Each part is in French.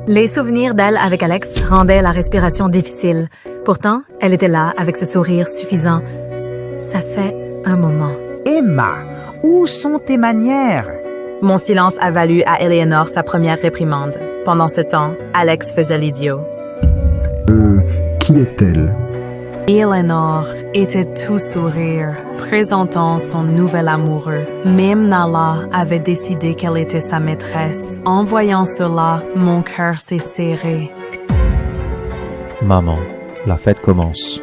Les souvenirs d'elle avec Alex rendaient la respiration difficile. Pourtant, elle était là avec ce sourire suffisant. Ça fait un moment. Emma, où sont tes manières? Mon silence a valu à Eleanor sa première réprimande. Pendant ce temps, Alex faisait l'idiot. Qui est-elle? Eleanor était tout sourire, présentant son nouvel amoureux. Même Nala avait décidé qu'elle était sa maîtresse. En voyant cela, mon cœur s'est serré. Maman, la fête commence.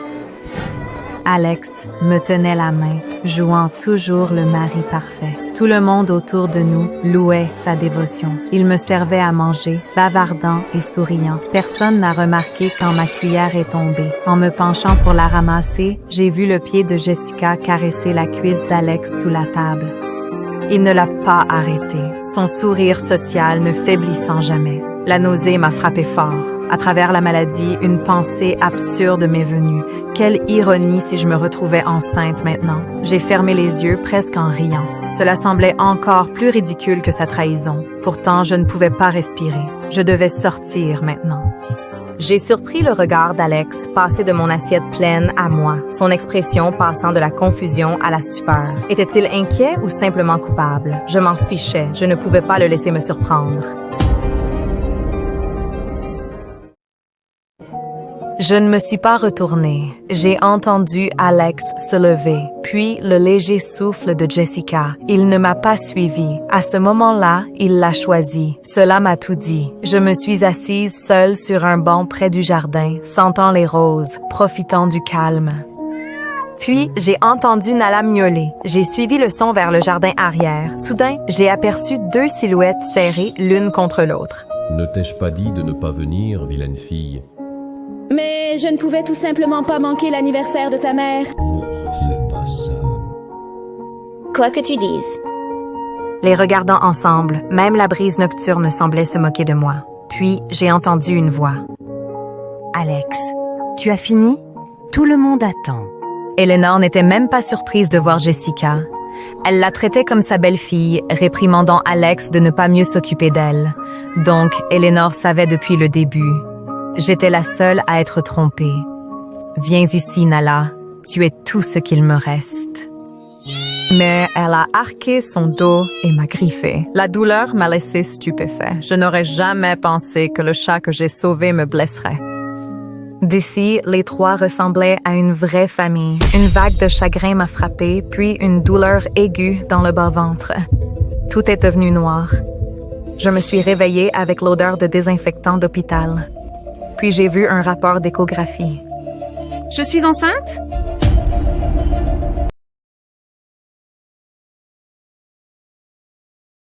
Alex me tenait la main, jouant toujours le mari parfait. Tout le monde autour de nous louait sa dévotion. Il me servait à manger, bavardant et souriant. Personne n'a remarqué quand ma cuillère est tombée. En me penchant pour la ramasser, j'ai vu le pied de Jessica caresser la cuisse d'Alex sous la table. Il ne l'a pas arrêté, son sourire social ne faiblissant jamais. La nausée m'a frappé fort. À travers la maladie, une pensée absurde m'est venue. Quelle ironie si je me retrouvais enceinte maintenant. J'ai fermé les yeux presque en riant. Cela semblait encore plus ridicule que sa trahison. Pourtant, je ne pouvais pas respirer. Je devais sortir maintenant. J'ai surpris le regard d'Alex passer de mon assiette pleine à moi, son expression passant de la confusion à la stupeur. Était-il inquiet ou simplement coupable? Je m'en fichais, je ne pouvais pas le laisser me surprendre. Je ne me suis pas retournée. J'ai entendu Alex se lever, puis le léger souffle de Jessica. Il ne m'a pas suivi. À ce moment-là, il l'a choisi. Cela m'a tout dit. Je me suis assise seule sur un banc près du jardin, sentant les roses, profitant du calme. Puis, j'ai entendu Nala miauler. J'ai suivi le son vers le jardin arrière. Soudain, j'ai aperçu deux silhouettes serrées l'une contre l'autre. Ne t'ai-je pas dit de ne pas venir, vilaine fille? Mais je ne pouvais tout simplement pas manquer l'anniversaire de ta mère. Ne refais pas ça. Quoi que tu dises. Les regardant ensemble, même la brise nocturne semblait se moquer de moi. Puis, j'ai entendu une voix. Alex, tu as fini? Tout le monde attend. Eleanor n'était même pas surprise de voir Jessica. Elle la traitait comme sa belle-fille, réprimandant Alex de ne pas mieux s'occuper d'elle. Donc, Eleanor savait depuis le début. J'étais la seule à être trompée. Viens ici, Nala. Tu es tout ce qu'il me reste. Mais elle a arqué son dos et m'a griffé. La douleur m'a laissé stupéfait. Je n'aurais jamais pensé que le chat que j'ai sauvé me blesserait. D'ici, les trois ressemblaient à une vraie famille. Une vague de chagrin m'a frappée, puis une douleur aiguë dans le bas-ventre. Tout est devenu noir. Je me suis réveillée avec l'odeur de désinfectant d'hôpital. Puis j'ai vu un rapport d'échographie. Je suis enceinte?